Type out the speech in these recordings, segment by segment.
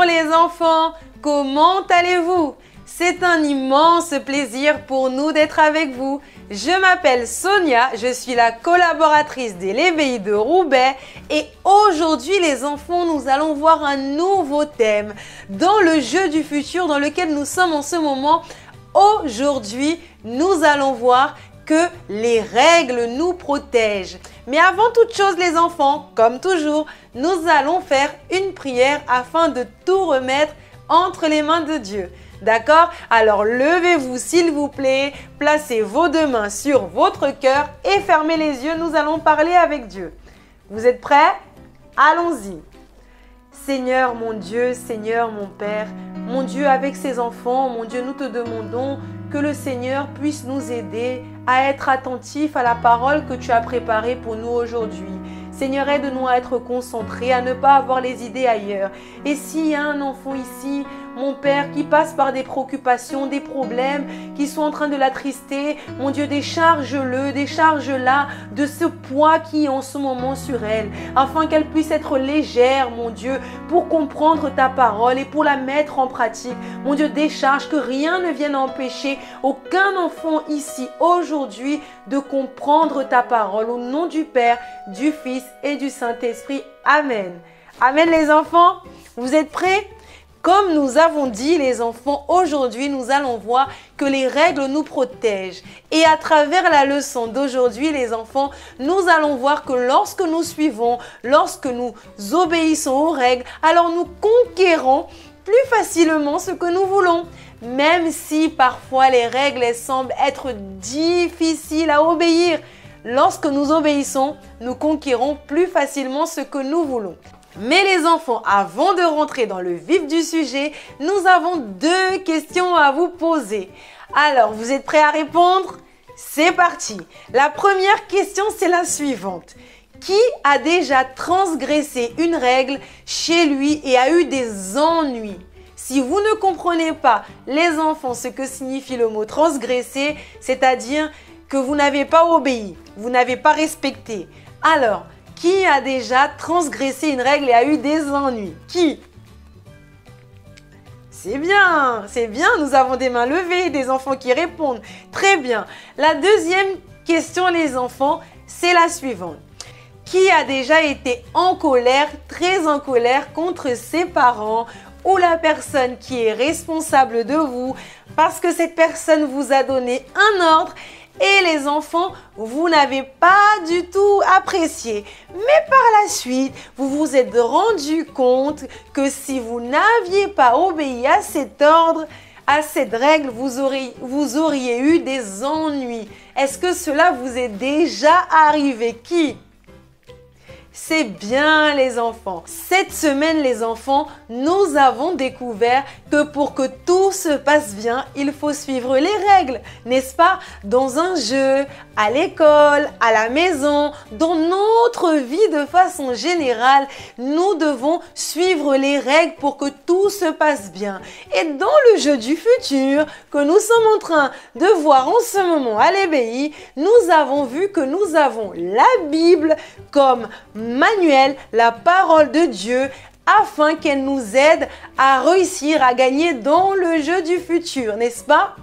les enfants, comment allez-vous? C'est un immense plaisir pour nous d'être avec vous. Je m'appelle Sonia, je suis la collaboratrice de l'Éveil de Roubaix et aujourd'hui les enfants, nous allons voir un nouveau thème dans le jeu du futur dans lequel nous sommes en ce moment. Aujourd'hui, nous allons voir que les règles nous protègent. Mais avant toute chose les enfants, comme toujours, nous allons faire une prière afin de tout remettre entre les mains de Dieu. D'accord? Alors levez-vous s'il vous plaît, placez vos deux mains sur votre cœur et fermez les yeux, nous allons parler avec Dieu. Vous êtes prêts? Allons-y. Seigneur mon Dieu, Seigneur mon Père, mon Dieu avec ces enfants, mon Dieu nous te demandons que le Seigneur puisse nous aider à être attentifs à la parole que tu as préparée pour nous aujourd'hui. Seigneur, aide-nous à être concentrés, à ne pas avoir les idées ailleurs. Et s'il y a un enfant ici, mon Père, qui passe par des préoccupations, des problèmes, qui sont en train de l'attrister, mon Dieu, décharge-le, décharge-la de ce poids qui est en ce moment sur elle, afin qu'elle puisse être légère, mon Dieu, pour comprendre ta parole et pour la mettre en pratique. Mon Dieu, décharge, que rien ne vienne empêcher aucun enfant ici aujourd'hui de comprendre ta parole. Au nom du Père, du Fils et du Saint-Esprit. Amen. Amen les enfants. Vous êtes prêts? Comme nous avons dit les enfants, aujourd'hui nous allons voir que les règles nous protègent. Et à travers la leçon d'aujourd'hui les enfants, nous allons voir que lorsque nous suivons, lorsque nous obéissons aux règles, alors nous conquérons plus facilement ce que nous voulons. Même si parfois les règles elles semblent être difficiles à obéir. Lorsque nous obéissons, nous conquérons plus facilement ce que nous voulons. Mais les enfants, avant de rentrer dans le vif du sujet, nous avons deux questions à vous poser. Alors, vous êtes prêts à répondre? C'est parti. La première question, c'est la suivante. Qui a déjà transgressé une règle chez lui et a eu des ennuis? Si vous ne comprenez pas, les enfants, ce que signifie le mot transgresser, c'est-à-dire que vous n'avez pas obéi, vous n'avez pas respecté. Alors, qui a déjà transgressé une règle et a eu des ennuis? Qui? C'est bien, nous avons des mains levées, des enfants qui répondent. Très bien. La deuxième question, les enfants, c'est la suivante. Qui a déjà été en colère, très en colère contre ses parents ou la personne qui est responsable de vous parce que cette personne vous a donné un ordre et les enfants, vous n'avez pas du tout apprécié. Mais par la suite, vous vous êtes rendu compte que si vous n'aviez pas obéi à cet ordre, à cette règle, vous auriez eu des ennuis. Est-ce que cela vous est déjà arrivé? Qui? C'est bien les enfants. Cette semaine les enfants, nous avons découvert que pour que tout se passe bien, il faut suivre les règles, n'est-ce pas? Dans un jeu, à l'école, à la maison, dans notre vie de façon générale, nous devons suivre les règles pour que tout se passe bien. Et dans le jeu du futur que nous sommes en train de voir en ce moment à l'Éveil, nous avons vu que nous avons la Bible comme manuel, la parole de Dieu, afin qu'elle nous aide à réussir à gagner dans le jeu du futur, n'est-ce pas?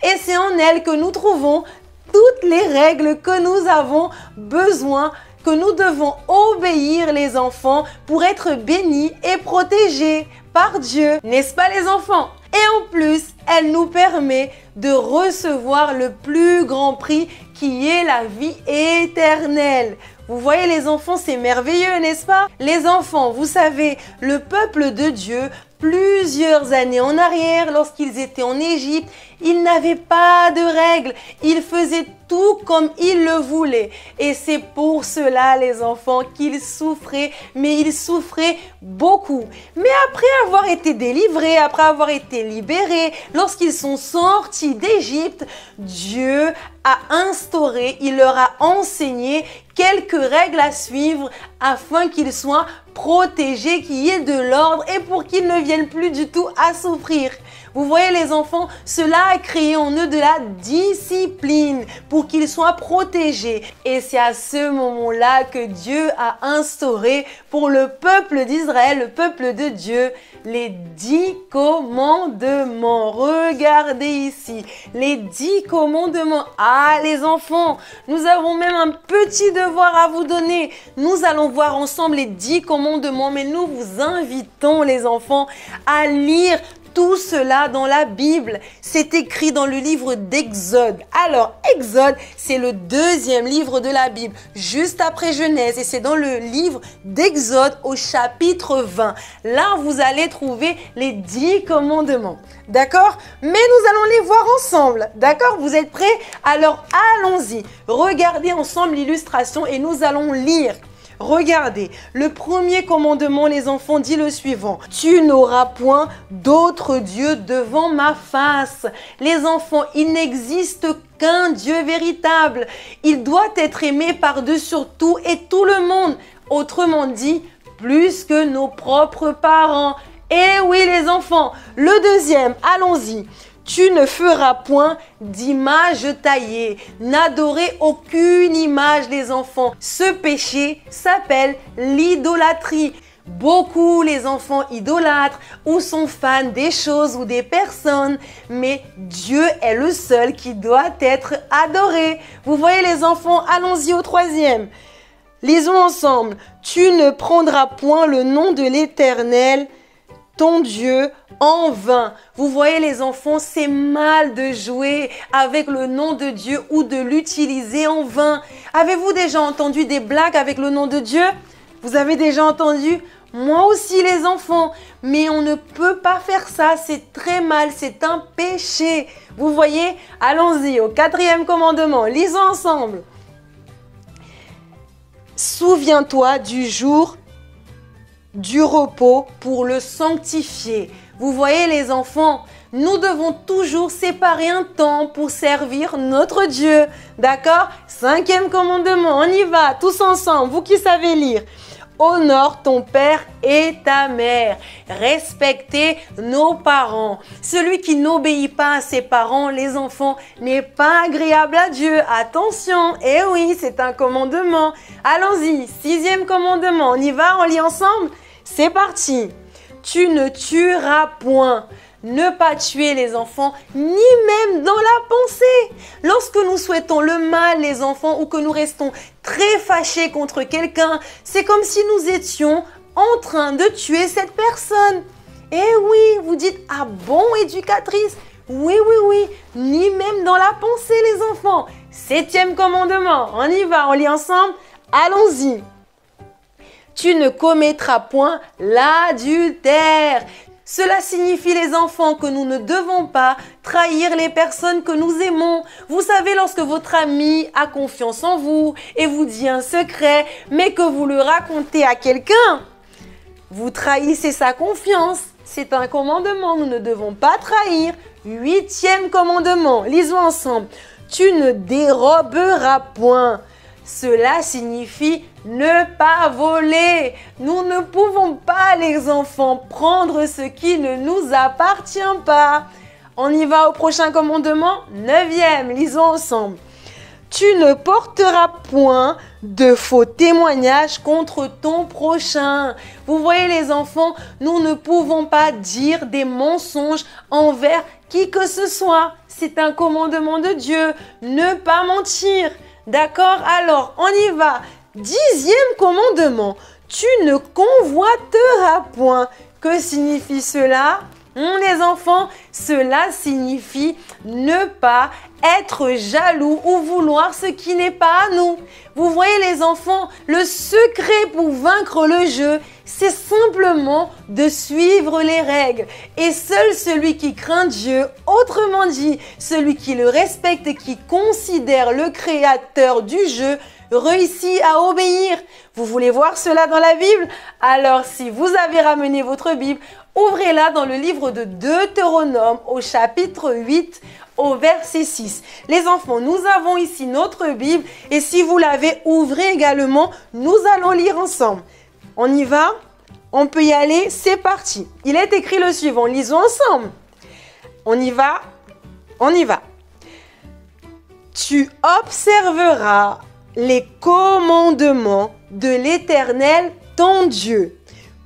Et c'est en elle que nous trouvons toutes les règles que nous avons besoin, que nous devons obéir les enfants pour être bénis et protégés par Dieu, n'est-ce pas les enfants? Et en plus, elle nous permet de recevoir le plus grand prix qui est la vie éternelle. Vous voyez les enfants, c'est merveilleux, n'est-ce pas? Les enfants, vous savez, le peuple de Dieu, plusieurs années en arrière, lorsqu'ils étaient en Égypte, ils n'avaient pas de règles. Ils faisaient tout comme ils le voulaient. Et c'est pour cela, les enfants, qu'ils souffraient, mais ils souffraient beaucoup. Mais après avoir été délivrés, après avoir été libérés, lorsqu'ils sont sortis d'Égypte, Dieu a instauré, il leur a enseigné quelques règles à suivre afin qu'ils soient protégés, qu'il y ait de l'ordre et pour qu'ils ne viennent plus du tout à souffrir. Vous voyez les enfants, cela a créé en eux de la discipline pour qu'ils soient protégés. Et c'est à ce moment-là que Dieu a instauré pour le peuple d'Israël, le peuple de Dieu, les 10 commandements. Regardez ici, les 10 commandements. Ah les enfants, nous avons même un petit devoir à vous donner. Nous allons voir ensemble les 10 commandements, mais nous vous invitons les enfants à lire tout cela dans la Bible. C'est écrit dans le livre d'Exode. Alors, Exode, c'est le deuxième livre de la Bible, juste après Genèse. Et c'est dans le livre d'Exode au chapitre 20. Là, vous allez trouver les 10 commandements. D'accord? Mais nous allons les voir ensemble. D'accord? Vous êtes prêts? Alors, allons-y. Regardez ensemble l'illustration et nous allons lire. Regardez, le premier commandement, les enfants, dit le suivant. Tu n'auras point d'autre Dieu devant ma face. Les enfants, il n'existe qu'un Dieu véritable. Il doit être aimé par-dessus tout et tout le monde. Autrement dit, plus que nos propres parents. Eh oui, les enfants. Le deuxième, allons-y. Tu ne feras point d'image taillée. N'adorez aucune image, les enfants. Ce péché s'appelle l'idolâtrie. Beaucoup, les enfants idolâtres ou sont fans des choses ou des personnes, mais Dieu est le seul qui doit être adoré. Vous voyez les enfants, allons-y au troisième. Lisons ensemble. Tu ne prendras point le nom de l'Éternel, ton Dieu, en vain. Vous voyez les enfants, c'est mal de jouer avec le nom de Dieu ou de l'utiliser en vain. Avez-vous déjà entendu des blagues avec le nom de Dieu? Vous avez déjà entendu? Moi aussi les enfants. Mais on ne peut pas faire ça, c'est très mal, c'est un péché. Vous voyez? Allons-y au quatrième commandement, lisons ensemble. Souviens-toi du jour du repos pour le sanctifier. Vous voyez les enfants, nous devons toujours séparer un temps pour servir notre Dieu. D'accord? Cinquième commandement, on y va, tous ensemble, vous qui savez lire. Honore ton père et ta mère. Respectez nos parents. Celui qui n'obéit pas à ses parents, les enfants, n'est pas agréable à Dieu. Attention, eh oui, c'est un commandement. Allons-y, sixième commandement, on y va, on lit ensemble? C'est parti. Tu ne tueras point. Ne pas tuer les enfants, ni même dans la pensée. Lorsque nous souhaitons le mal, les enfants, ou que nous restons très fâchés contre quelqu'un, c'est comme si nous étions en train de tuer cette personne. Eh oui, vous dites, ah bon, éducatrice? Oui, oui, oui, ni même dans la pensée, les enfants. Septième commandement, on y va, on lit ensemble. Allons-y. Tu ne commettras point l'adultère. Cela signifie, les enfants, que nous ne devons pas trahir les personnes que nous aimons. Vous savez, lorsque votre ami a confiance en vous et vous dit un secret, mais que vous le racontez à quelqu'un, vous trahissez sa confiance. C'est un commandement, nous ne devons pas trahir. Huitième commandement, lisons ensemble. Tu ne déroberas point. Cela signifie ne pas voler. Nous ne pouvons pas, les enfants, prendre ce qui ne nous appartient pas. On y va au prochain commandement. Neuvième, lisons ensemble. Tu ne porteras point de faux témoignages contre ton prochain. Vous voyez les enfants, nous ne pouvons pas dire des mensonges envers qui que ce soit. C'est un commandement de Dieu. Ne pas mentir. D'accord? Alors, on y va. Dixième commandement. Tu ne convoiteras point. Que signifie cela? Les enfants, cela signifie ne pas être jaloux ou vouloir ce qui n'est pas à nous. Vous voyez les enfants, le secret pour vaincre le jeu, c'est simplement de suivre les règles. Et seul celui qui craint Dieu, autrement dit, celui qui le respecte et qui considère le créateur du jeu, réussit à obéir. Vous voulez voir cela dans la Bible? Alors, si vous avez ramené votre Bible, ouvrez-la dans le livre de Deutéronome au chapitre 8 au verset 6. Les enfants, nous avons ici notre Bible et si vous l'avez, ouvrez également. Nous allons lire ensemble. On y va? On peut y aller? C'est parti. Il est écrit le suivant. Lisons ensemble. On y va? On y va. Tu observeras les commandements de l'Éternel, ton Dieu,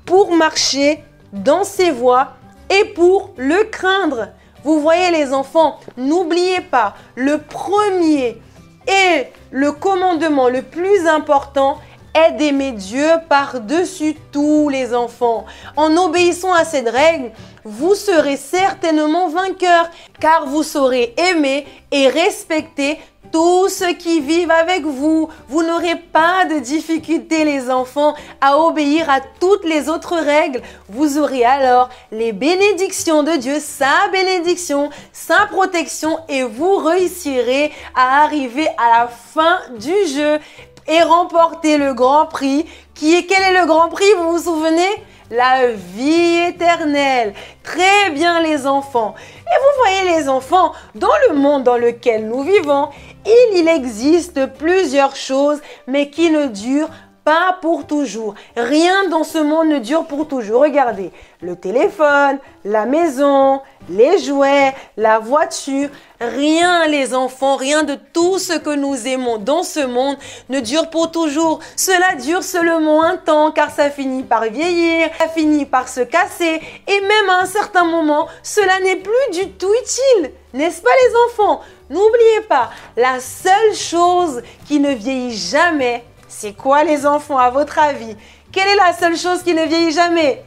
pour marcher dans ses voies et pour le craindre. Vous voyez les enfants, n'oubliez pas, le premier et le commandement le plus important est d'aimer Dieu par-dessus tous les enfants. En obéissant à cette règle, vous serez certainement vainqueurs, car vous saurez aimer et respecter tous ceux qui vivent avec vous. Vous n'aurez pas de difficulté, les enfants, à obéir à toutes les autres règles. Vous aurez alors les bénédictions de Dieu, sa bénédiction, sa protection, et vous réussirez à arriver à la fin du jeu et remporter le grand prix. Quel est le grand prix, vous vous souvenez? La vie éternelle. Très bien les enfants. Et vous voyez les enfants, dans le monde dans lequel nous vivons, il existe plusieurs choses, mais qui ne durent pas pour toujours. Rien dans ce monde ne dure pour toujours. Regardez, le téléphone, la maison, les jouets, la voiture, rien les enfants, rien de tout ce que nous aimons dans ce monde ne dure pour toujours. Cela dure seulement un temps, car ça finit par vieillir, ça finit par se casser, et même à un certain moment, cela n'est plus du tout utile. N'est-ce pas les enfants? N'oubliez pas, la seule chose qui ne vieillit jamais, c'est quoi les enfants à votre avis? Quelle est la seule chose qui ne vieillit jamais?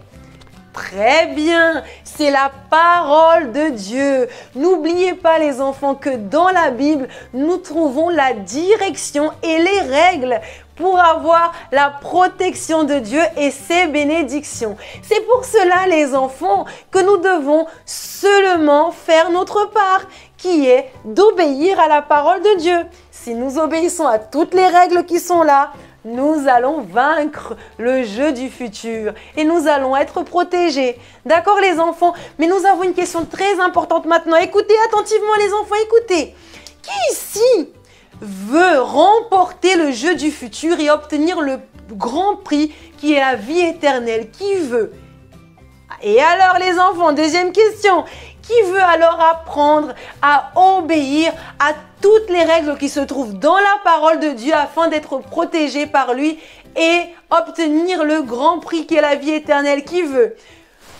Très bien, c'est la parole de Dieu. N'oubliez pas les enfants que dans la Bible, nous trouvons la direction et les règles pour avoir la protection de Dieu et ses bénédictions. C'est pour cela les enfants que nous devons seulement faire notre part, qui est d'obéir à la parole de Dieu. Si nous obéissons à toutes les règles qui sont là, nous allons vaincre le jeu du futur et nous allons être protégés. D'accord les enfants? Mais nous avons une question très importante maintenant. Écoutez attentivement les enfants, écoutez. Qui ici veut remporter le jeu du futur et obtenir le grand prix qui est la vie éternelle? Qui veut? Et alors les enfants, deuxième question. Qui veut alors apprendre à obéir à toutes les règles qui se trouvent dans la parole de Dieu afin d'être protégé par lui et obtenir le grand prix qui est la vie éternelle? Qui veut?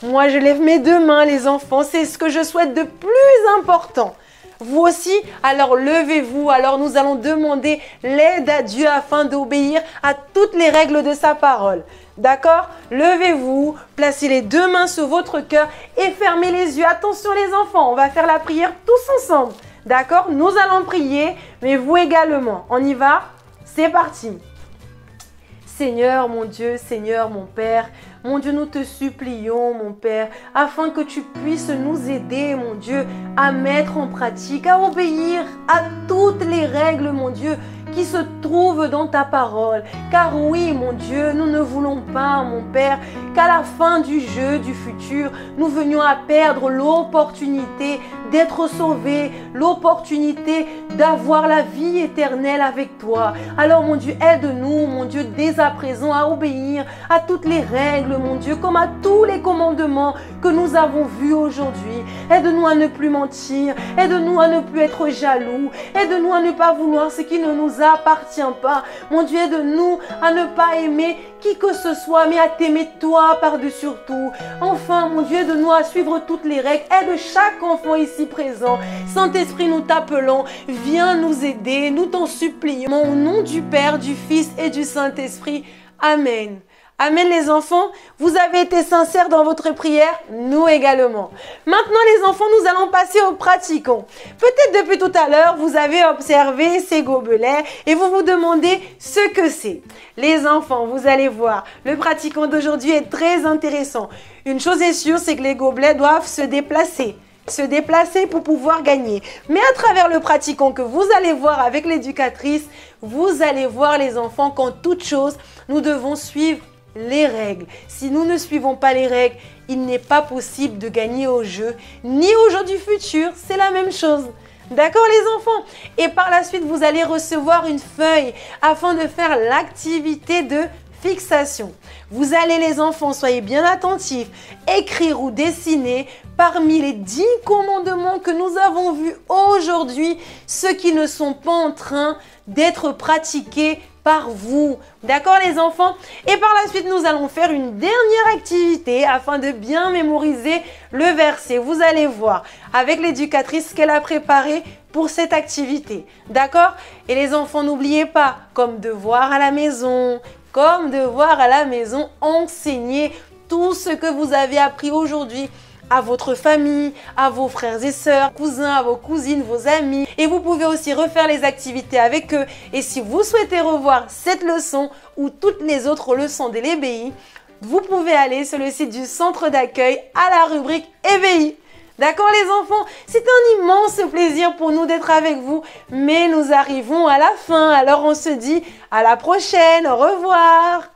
Moi, je lève mes deux mains, les enfants. C'est ce que je souhaite de plus important. Vous aussi? Alors levez-vous. Alors nous allons demander l'aide à Dieu afin d'obéir à toutes les règles de sa parole. D'accord? Levez-vous, placez les deux mains sur votre cœur et fermez les yeux. Attention les enfants, on va faire la prière tous ensemble. D'accord? Nous allons prier, mais vous également. On y va? C'est parti. Seigneur mon Dieu, Seigneur mon Père, mon Dieu, nous te supplions, mon Père, afin que tu puisses nous aider, mon Dieu, à mettre en pratique, à obéir à toutes les règles, mon Dieu, qui se trouvent dans ta parole. Car oui, mon Dieu, nous ne voulons pas, mon Père, qu'à la fin du jeu du futur, nous venions à perdre l'opportunité d'être sauvés, l'opportunité d'avoir la vie éternelle avec toi. Alors, mon Dieu, aide-nous, mon Dieu, dès à présent à obéir à toutes les règles, mon Dieu, comme à tous les commandements que nous avons vus aujourd'hui. Aide-nous à ne plus mentir, aide-nous à ne plus être jaloux, aide-nous à ne pas vouloir ce qui ne nous appartient pas. Mon Dieu, aide-nous à ne pas aimer qui que ce soit, mais à t'aimer toi par-dessus tout. Enfin, mon Dieu, aide-nous à suivre toutes les règles. Aide chaque enfant ici présent. Saint-Esprit, nous t'appelons. Viens nous aider. Nous t'en supplions. Au nom du Père, du Fils et du Saint-Esprit. Amen. Amen les enfants, vous avez été sincères dans votre prière, nous également. Maintenant les enfants, nous allons passer au pratiquons. Peut-être depuis tout à l'heure, vous avez observé ces gobelets et vous vous demandez ce que c'est. Les enfants, vous allez voir, le pratiquant d'aujourd'hui est très intéressant. Une chose est sûre, c'est que les gobelets doivent se déplacer pour pouvoir gagner. Mais à travers le pratiquant que vous allez voir avec l'éducatrice, vous allez voir les enfants qu'en toute chose, nous devons suivre les règles. Si nous ne suivons pas les règles, il n'est pas possible de gagner au jeu, ni au jeu du futur, c'est la même chose. D'accord les enfants? Et par la suite, vous allez recevoir une feuille afin de faire l'activité de fixation. Vous allez les enfants, soyez bien attentifs, écrire ou dessiner parmi les 10 commandements que nous avons vus aujourd'hui, ceux qui ne sont pas en train d'être pratiqués par vous. D'accord les enfants? Et par la suite, nous allons faire une dernière activité afin de bien mémoriser le verset. Vous allez voir avec l'éducatrice ce qu'elle a préparé pour cette activité. D'accord? Et les enfants, n'oubliez pas, comme devoir à la maison, enseignez tout ce que vous avez appris aujourd'hui à votre famille, à vos frères et sœurs, cousins, à vos cousines, vos amis. Et vous pouvez aussi refaire les activités avec eux. Et si vous souhaitez revoir cette leçon ou toutes les autres leçons de l'EBI, vous pouvez aller sur le site du centre d'accueil à la rubrique EBI. D'accord les enfants? C'est un immense plaisir pour nous d'être avec vous, mais nous arrivons à la fin. Alors on se dit à la prochaine, au revoir.